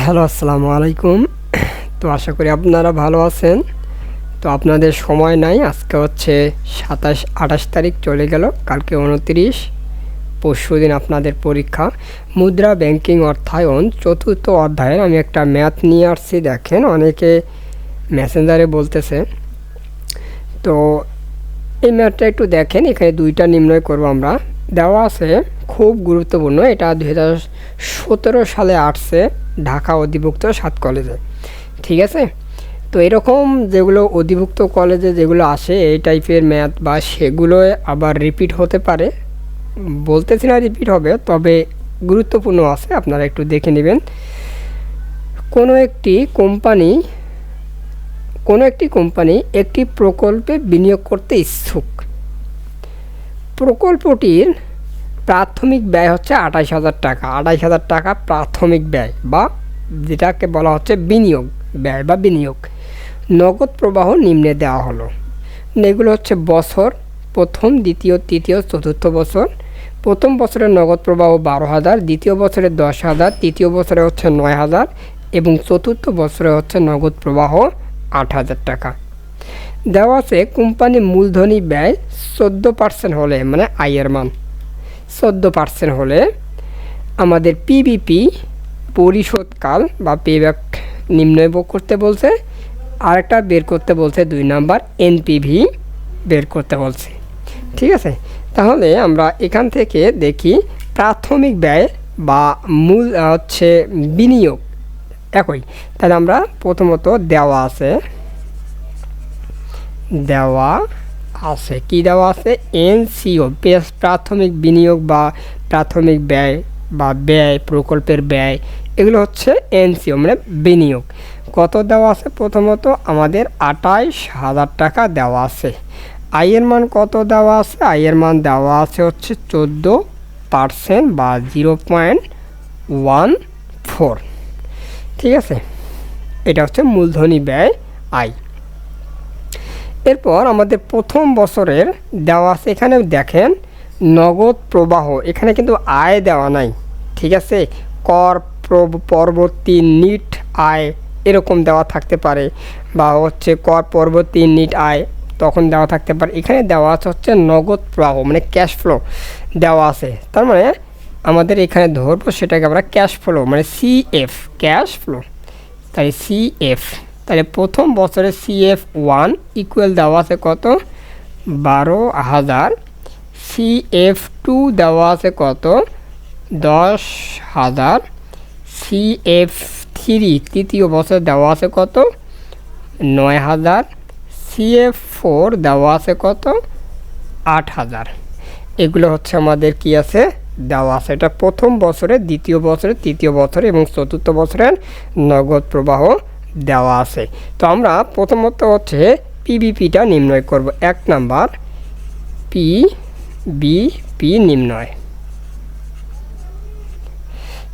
Hello, আসসালামু আলাইকুম। তো আশা করি আপনারা ভালো আছেন। তো আপনাদের সময় নাই, আজকে হচ্ছে 27-28 তারিখ চলে গেল, কালকে 29, পরশুদিন আপনাদের পরীক্ষা। মুদ্রা ব্যাংকিং অর্থায়ন চতুর্থ অধ্যায়ের আমি একটা ম্যাথ নিয়ে আসছি। দেখেন, অনেকে মেসেঞ্জারে বলতেছে। তো এই ম্যাথটা একটু দেখেন, এখানে দুইটা নির্ণয় করব আমরা। দেওয়া আছে, খুব গুরুত্বপূর্ণ, এটা 2017 সালে আসছে ঢাকা অধিভুক্ত 7 কলেজে। ঠিক আছে, তো এরকম যেগুলো অধিভুক্ত কলেজে যেগুলো আসে এই টাইপের ম্যাথ বা সেগুলো আবার রিপিট হতে পারে, বলতেছি না রিপিট হবে, তবে গুরুত্বপূর্ণ আছে, আপনারা একটু দেখে নেবেন। কোনো একটি কোম্পানি একটি প্রকল্পে বিনিয়োগ করতে ইচ্ছুক। প্রকল্পটির প্রাথমিক ব্যয় হচ্ছে 28,000 টাকা। 28,000 টাকা প্রাথমিক ব্যয়, বা যেটাকে বলা হচ্ছে বিনিয়োগ ব্যয় বা বিনিয়োগ। নগদ প্রবাহ নিম্নে দেওয়া হলো। এগুলো হচ্ছে বছর, প্রথম, দ্বিতীয়, তৃতীয়, চতুর্থ বছর। প্রথম বছরের নগদ প্রবাহ 12,000, দ্বিতীয় বছরে 10,000, তৃতীয় বছরে হচ্ছে 9,000 এবং চতুর্থ বছরে হচ্ছে নগদ প্রবাহ 8,000 টাকা। দেওয়া আছে কোম্পানি মূলধনী ব্যয় 14% হলে, মানে আয়ের মান 14% হলে আমাদের পিবিপি পরিশোধকাল বা পেব্যাক নির্ণয় করতে বলছে। আরেকটা বের করতে বলছে 2 নাম্বার, এনপিভি বের করতে বলছে। ঠিক আছে, তাহলে আমরা এখান থেকে দেখি প্রাথমিক ব্যয় বা মূল হচ্ছে বিনিয়োগ একই। তাহলে আমরা প্রথমত দেওয়া আছে কি দেওয়া আছে, এনসিও প্রাথমিক বিনিয়োগ বা প্রাথমিক ব্যয় বা ব্যয়, প্রকল্পের ব্যয়, এগুলো হচ্ছে এনসিও মানে বিনিয়োগ। কত দেওয়া আছে, প্রথমত আমাদের 28,000 টাকা দেওয়া আছে। আয়ের মান কত দেওয়া আছে, আয়ের মান দেওয়া আছে হচ্ছে 14% বা 0.14। ঠিক আছে, এটা হচ্ছে মূলধনী ব্যয় আয়। এরপর আমাদের প্রথম বছরের দেওয়া আছে, এখানে দেখেন নগদ প্রবাহ, এখানে কিন্তু আয় দেওয়া নাই। ঠিক আছে, কর পরবর্তী নিট আয় এরকম দেওয়া থাকতে পারে, বা হচ্ছে কর পরবর্তী নিট আয় তখন দেওয়া থাকতে পারে। এখানে দেওয়া আছে হচ্ছে নগদ প্রবাহ মানে ক্যাশ ফ্লো দেওয়া আছে। তার মানে আমাদের এখানে ধরবো সেটাকে আমরা ক্যাশ ফ্লো মানে সিএফ, ক্যাশ ফ্লো। তাই সিএফ, তাহলে প্রথম বছরে CF1 ইকুয়াল দেওয়া আছে কত, 12,000। CF2 দেওয়া আছে কত, 10,000। CF3 তৃতীয় বছর দেওয়া আছে কত, 9,000। CF4 দেওয়া আছে কত, 8,000। এগুলো হচ্ছে আমাদের কি আছে, দেওয়া আছে। এটা প্রথম বছরে, দ্বিতীয় বছরে, তৃতীয় বছরে এবং চতুর্থ বছরের নগদ প্রবাহ দেওয়া আছে। তো আমরা প্রথমত হচ্ছে পিবিপিটা নির্ণয় করব। 1 নাম্বার পিবিপি নির্ণয়।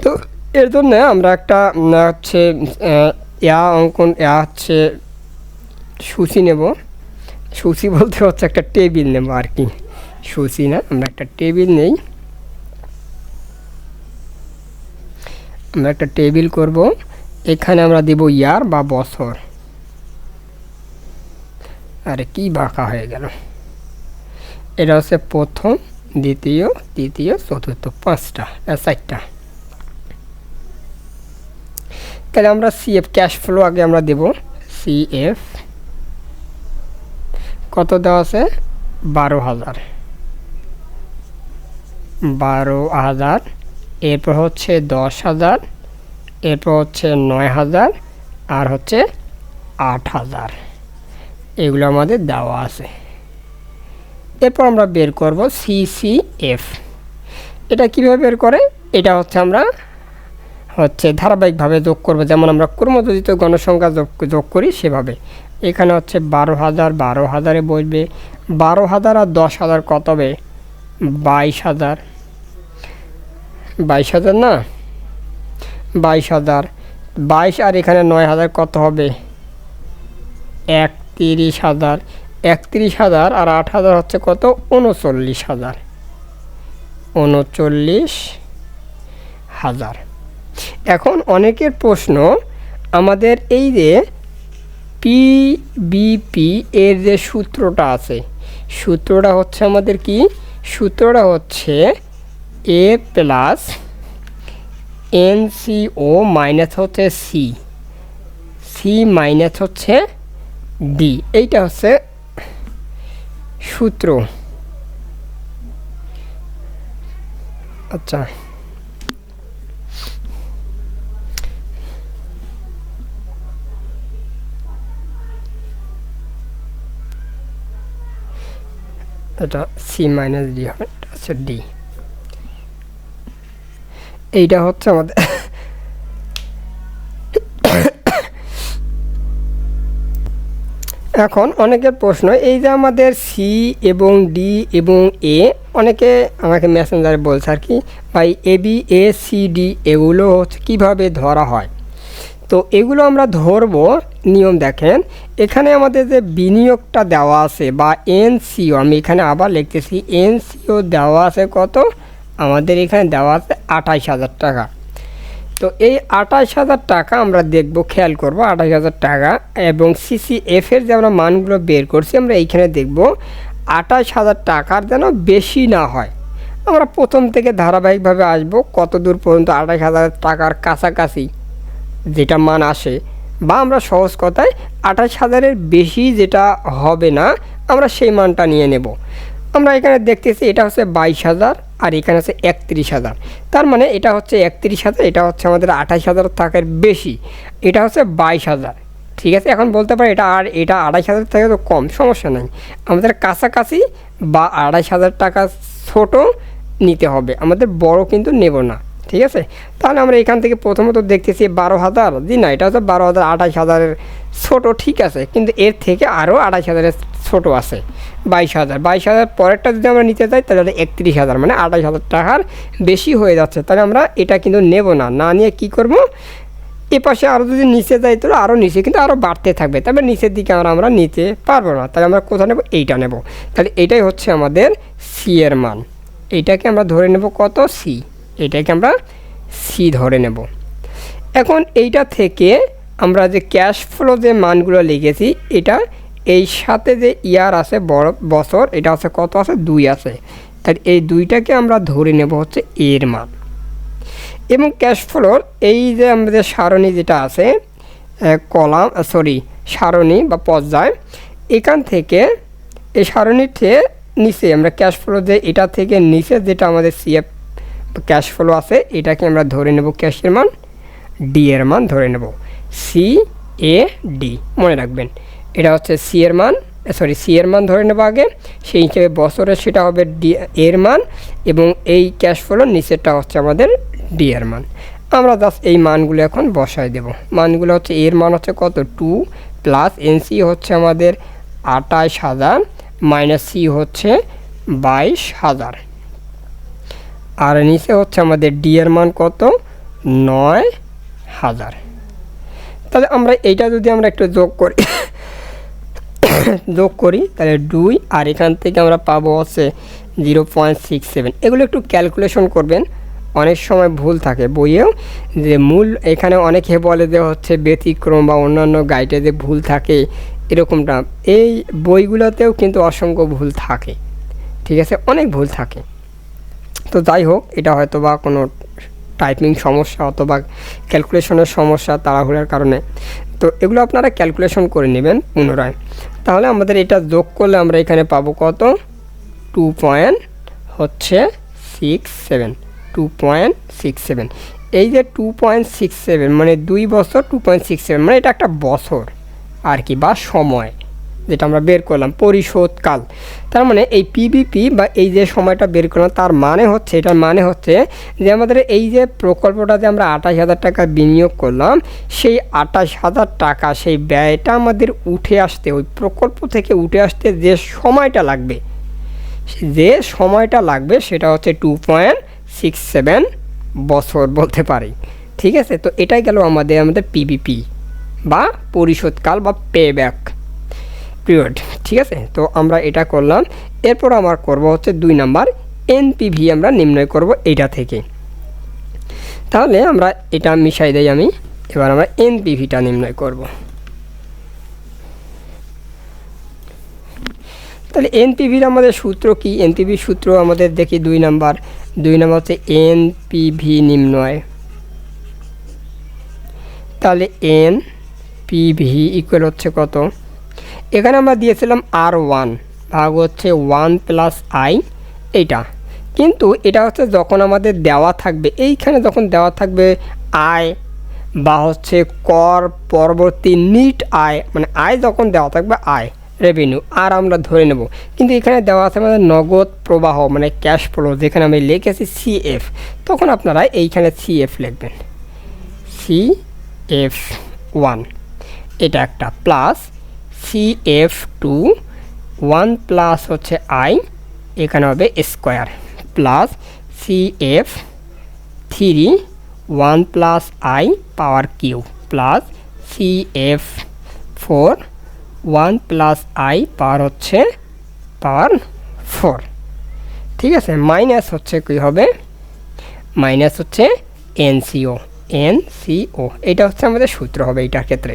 তো এর জন্য আমরা একটা হচ্ছে হচ্ছে সূচি নেব। সূচি বলতে হচ্ছে একটা টেবিল নেব আর কি, সূচি না, আমরা একটা টেবিল নেই। আমরা একটা টেবিল করব, এখানে আমরা দেব ইয়ার বা বছর। আরে কি বাঁকা হয়ে গেল, এটা হচ্ছে প্রথম, দ্বিতীয়, তৃতীয়, চতুর্থ, 4টা। তাহলে আমরা সিএফ ক্যাশ ফ্লো আগে আমরা দেব। সিএফ কত দেওয়া আছে, 12,000। এরপর হচ্ছে 10,000, এরপর হচ্ছে 9,000 আর হচ্ছে 8,000। এগুলো আমাদের দেওয়া আছে। এরপর আমরা বের করব সিসিএফ। এটা কিভাবে বের করে, এটা হচ্ছে আমরা ধারাবাহিকভাবে যোগ করব, যেমন আমরা ক্রমযোজিত গণসংখ্যা যোগ করি সেভাবে। এখানে হচ্ছে 12,000, 12,000-এ বসবে। 12,000 আর 10,000 কত হবে, 22,000। 22,000 না, 22,000। 22 আর এখানে 9,000 কত হবে, 31,000। 31,000 আর 8,000 হচ্ছে কত, 39,000। 39,000। এখন অনেকের প্রশ্ন, আমাদের এই যে পিবিপি এর যে সূত্রটা আছে, সূত্রটা হচ্ছে আমাদের কি? সূত্রটা হচ্ছে এ প্লাস এনসিও মাইনাস হচ্ছে সি মাইনাস হচ্ছে ডি। এইটা হচ্ছে সূত্র। আচ্ছা, এটা সি মাইনাস ডি হবে, এটা হচ্ছে ডি। এইটা হচ্ছে আমাদের এখন অনেকের প্রশ্ন, এই যে আমাদের সি এবং ডি এবং এ, অনেকে আমাকে মেসেঞ্জারে বলছে আর কি, ভাই A B A C D এগুলো হচ্ছে কীভাবে ধরা হয়। তো এগুলো আমরা ধরবো, নিয়ম দেখেন। এখানে আমাদের যে বিনিয়োগটা দেওয়া আছে বা এনসিও, আমি এখানে আবার লিখতেছি, এনসিও দেওয়া আছে কত? আমাদের এখানে দেওয়া আছে 28,000 টাকা। তো এই 28,000 টাকা আমরা দেখব, খেয়াল করব 28,000 টাকা এবং সিসিএফের যে আমরা মানগুলো বের করছি, আমরা এইখানে দেখব 28,000 টাকার যেন বেশি না হয়। আমরা প্রথম থেকে ধারাবাহিকভাবে আসব কত দূর পর্যন্ত 28,000 টাকার কাছাকাছি যেটা মান আসে, বা আমরা সহজ কথায় 28,000-এর বেশি যেটা হবে না, আমরা সেই মানটা নিয়ে নেব। আমরা এখানে দেখতেছি এটা হচ্ছে 22,000 আর এখানে আছে 31,000, তার মানে এটা হচ্ছে 31,000, এটা হচ্ছে আমাদের 28,000 টাকার বেশি, এটা হচ্ছে 22,000। ঠিক আছে, এখন বলতে পারি এটা 28,000 থেকে তো কম, সমস্যা নাই, আমাদের কাছাকাছি বা 28,000 টাকা ছোট নিতে হবে, আমাদের বড় কিন্তু নেব না। ঠিক আছে, তাহলে আমরা এখান থেকে প্রথমত দেখতেছি 12,000, জি না, এটা হচ্ছে 12,000, 28,000-এর ছোটো, ঠিক আছে, কিন্তু এর থেকে আরও 28,000-এর ছোটো আছে 22,000 পরেরটা যদি আমরা নিতে চাই তাহলে 31,000, মানে 28,000 টাকার বেশি হয়ে যাচ্ছে, তাহলে আমরা এটা কিন্তু নেব না। না নিয়ে কি করব, এ পাশে আরও যদি নিচে যাই তাহলে আরও নিচে, কিন্তু আরও বাড়তে থাকবে, তবে নিচের দিকে আমরা নিতে পারবো না, তাহলে আমরা কোথায় নেব? এইটা নেব। তাহলে এইটাই হচ্ছে আমাদের সি এর মান, এইটাকে আমরা ধরে নেব কত? সি, এটাকে আমরা সি ধরে নেব। এখন এইটা থেকে আমরা যে ক্যাশ ফ্লো যে মানগুলো লিখেছি, এটা এই সাথে যে ইয়ার আছে বছর, এটা আছে কত আছে? 2 আছে, তাই এই 2টাকে আমরা ধরে নেব হচ্ছে এর মান। এবং ক্যাশ ফ্লোর এই যে আমাদের সারণী যেটা আছে, কলাম সারণী বা পর্যায়, এখান থেকে এই সারণীতে নিচে আমরা ক্যাশ ফ্লো যে এটা থেকে নিচে যেটা আমাদের সিএফ ক্যাশ ফ্লো আছে, এটাকে আমরা ধরে নেব ক্যাশের মান, ডি এর মান ধরে নেব, সি এ ডি, মনে রাখবেন এটা হচ্ছে সি এর মান, সি এর মান ধরে নেব আগে, সেই হিসেবে বছরের সেটা হবে ডি এর মান, এবং এই ক্যাশ ফ্লোর নিচেরটা হচ্ছে আমাদের ডি এর মান। আমরা জাস্ট এই মানগুলো এখন বসায় দেব। মানগুলো হচ্ছে এর মান হচ্ছে কত? 2 প্লাস এনসি হচ্ছে আমাদের 28,000 মাইনাস সি হচ্ছে 22,000, আর নিচে হচ্ছে আমাদের ডি এর মান কত? 9,000। তাহলে আমরা এইটা যদি আমরা একটু যোগ করি তাহলে 2, আর এখান থেকে আমরা পাবো হচ্ছে 0.67। এগুলো একটু ক্যালকুলেশন করবেন, অনেক সময় ভুল থাকে বইয়েও, যে মূল এখানে অনেকে বলে যে হচ্ছে ব্যতিক্রম বা অন্যান্য গাইডে যে ভুল থাকে এরকমটা, এই বইগুলোতেও কিন্তু অসংখ্য ভুল থাকে। ঠিক আছে, অনেক ভুল থাকে। তো যাই হোক, এটা হয়তো বা কোনো টাইপিং সমস্যা অথবা ক্যালকুলেশনের সমস্যা তাড়াহুড়ার কারণে, তো এগুলো আপনারা ক্যালকুলেশন করে নেবেন পুনরায়। তাহলে আমাদের এটা যোগ করলে আমরা এখানে পাবো কত? 2.67। এই যে 2.67 মানে 2 বছর, 2.67 মানে এটা একটা বছর আর কি, বা সময় যেটা আমরা বের করলাম, পরিশোধকাল। তার মানে এই পিবিপি বা এই যে সময়টা বের করলাম, তার মানে হচ্ছে, এটার মানে হচ্ছে যে আমাদের এই যে প্রকল্পটা যে আমরা 28,000 টাকা বিনিয়োগ করলাম, সেই 28,000 টাকা সেই ব্যয়টা আমাদের উঠে আসতে, ওই প্রকল্প থেকে উঠে আসতে যে সময়টা লাগবে সেটা হচ্ছে 2.67 বছর বলতে পারি। ঠিক আছে, তো এটাই গেল আমাদের পিবিপি বা পরিশোধকাল বা পেব্যাক পিরিয়ড। ঠিক আছে, তো আমরা এটা করলাম। এরপর আমরা করব হচ্ছে 2 নাম্বার এনপিভি, আমরা নির্ণয় করব এইটা থেকে। তাহলে আমরা এটা মিশাই দেই আমি। এবার আমরা এনপিভিটা নির্ণয় করব। তাহলে এনপিভির আমাদের সূত্র কি? এনপিভির সূত্র আমাদের দেখি 2 নাম্বার হচ্ছে এনপিভি নির্ণয়। তাহলে এনপিভি ইকুয়াল হচ্ছে কত? এখানে আমরা দিয়েছিলাম R1 ভাগ হচ্ছে 1 প্লাস আই, এইটা। কিন্তু এটা হচ্ছে যখন আমাদের দেওয়া থাকবে, এইখানে যখন দেওয়া থাকবে আয় বা হচ্ছে কর পরবর্তী নিট আয়, মানে আয় যখন দেওয়া থাকবে আয় রেভিনিউ আর আমরা ধরে নেব। কিন্তু এখানে দেওয়া আছে আমাদের নগদ প্রবাহ মানে ক্যাশ ফ্লো, যেখানে আমি লিখেছি সিএফ, তখন আপনারা এইখানে সিএফ লিখবেন, CF1 এটা একটা, প্লাস CF2 1 প্লাস হচ্ছে আই, এখানে হবে square, plus CF3 1 plus I power Q, plus CF4 1 plus I power হচ্ছে পাওয়ার 4। ঠিক আছে, মাইনাস হচ্ছে কী হবে? মাইনাস হচ্ছে এনসিও, এটা হচ্ছে আমাদের সূত্র হবে এইটার ক্ষেত্রে।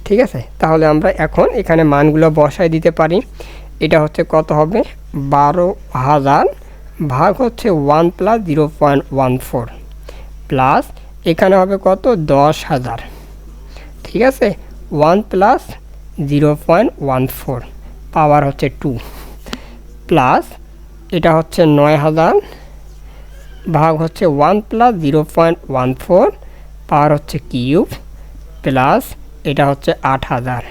ঠিক আছে, তাহলে আমরা এখন এখানে মানগুলো বসায় দিতে পারি। এটা হচ্ছে কত হবে? 12,000 ভাগ হচ্ছে 1 প্লাস 0.14 প্লাস এখানে হবে কত? 10,000। ঠিক আছে, 1 প্লাস 0.14 পাওয়ার হচ্ছে 2 প্লাস এটা হচ্ছে 9,000 ভাগ হচ্ছে 1 প্লাস 0.14 পাওয়ার হচ্ছে কিউব, প্লাস এটা হচ্ছে 8,000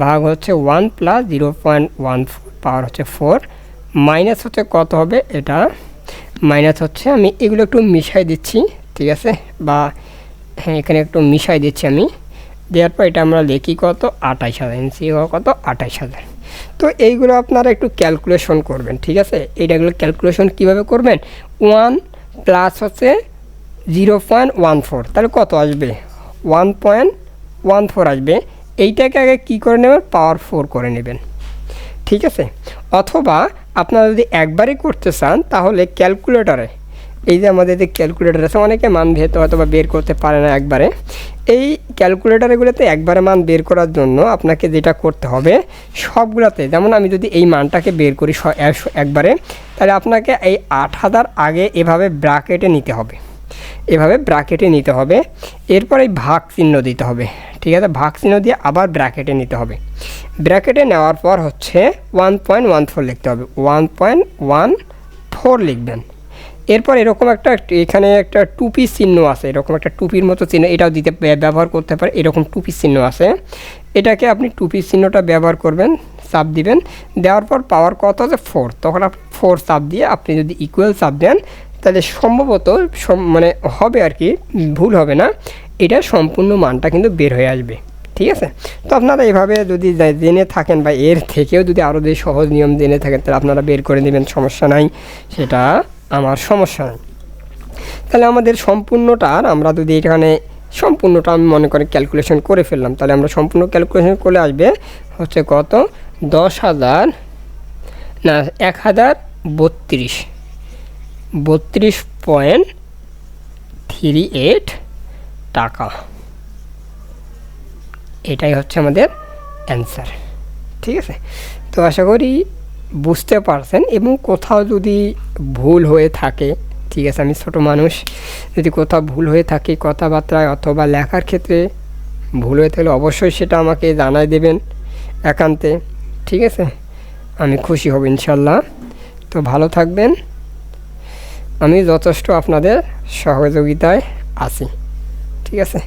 ভাগ হচ্ছে 1 প্লাস 0.14 পাওয়ার হচ্ছে 4, মাইনাস হচ্ছে কত হবে? এটা মাইনাস হচ্ছে, আমি এগুলো একটু মিশাই দিচ্ছি। ঠিক আছে, বা হ্যাঁ এখানে একটু মিশাই দিচ্ছি আমি। দেওয়ার পর এটা আমরা লিখি কত? 28,000, এনসিও কত? 28,000। তো এইগুলো আপনারা একটু ক্যালকুলেশন করবেন। ঠিক আছে, এইটাগুলো ক্যালকুলেশন কিভাবে করবেন? 1 প্লাস হচ্ছে 0.14, তাহলে কত আসবে? 1.14 আসবে। এইটাকে আগে কী করে নেবেন? পাওয়ার 4 করে নেবেন। ঠিক আছে, অথবা আপনারা যদি একবারই করতে চান তাহলে ক্যালকুলেটরে, এই যে আমাদের যে ক্যালকুলেটর আছে, অনেকে মান হয়তো বা বের করতে পারে না একবারে। এই ক্যালকুলেটরগুলোতে একবারে মান বের করার জন্য আপনাকে যেটা করতে হবে, সবগুলোতে, যেমন আমি যদি এই মানটাকে বের করি একবারে, তাহলে আপনাকে এই 8,000 আগে এভাবে ব্র্যাকেটে নিতে হবে, এভাবে ব্র্যাকেটে নিতে হবে। এরপর এই ভাগ চিহ্ন দিতে হবে। ঠিক আছে, ভাগ চিহ্ন দিয়ে আবার ব্র্যাকেটে নিতে হবে। ব্র্যাকেটে নেওয়ার পর হচ্ছে 1.14 লিখতে হবে, 1.14 লিখবেন। এরপর এরকম একটা, এখানে একটা টুপি চিহ্ন আছে, এরকম একটা টুপির মতো চিহ্ন, এটাও দিতে ব্যবহার করতে পারে। এরকম টুপি চিহ্ন আছে, এটাকে আপনি টুপি চিহ্নটা ব্যবহার করবেন, চাপ দিবেন। দেওয়ার পর পাওয়ার কত আছে? 4, তখন আপনি 4 চাপ দিয়ে আপনি যদি ইকুয়াল চাপ দেন তাহলে সম্ভবত মানে হবে আর কি, ভুল হবে না, এটা সম্পূর্ণ মানটা কিন্তু বের হয়ে আসবে। ঠিক আছে, তো আপনারা এভাবে যদি জেনে থাকেন বা এর থেকেও যদি আরও যে সহজ নিয়ম জেনে থাকেন তাহলে আপনারা বের করে নেবেন, সমস্যা নাই, সেটা আমার সমস্যা নেই। তাহলে আমাদের সম্পূর্ণটার আমরা যদি এখানে সম্পূর্ণটা আমি মনে করি ক্যালকুলেশন করে ফেললাম, তাহলে আমরা সম্পূর্ণ ক্যালকুলেশন করে আসবে হচ্ছে কত? 10,000 না 1,032.38 টাকা। এটাই হচ্ছে আমাদের অ্যান্সার। ঠিক আছে, তো আশা করি বুঝতে পারছেন। এবং কোথাও যদি ভুল হয়ে থাকে, ঠিক আছে, আমি ছোট মানুষ, যদি কোথাও ভুল হয়ে থাকে কথাবার্তায় অথবা লেখার ক্ষেত্রে ভুল হয়ে থাকলে অবশ্যই সেটা আমাকে জানাই দেবেন একান্তে। ঠিক আছে, আমি খুশি হব ইনশাল্লাহ। তো ভালো থাকবেন, আমি যথেষ্ট আপনাদের সহযোগিতায় আছি। ঠিক আছে।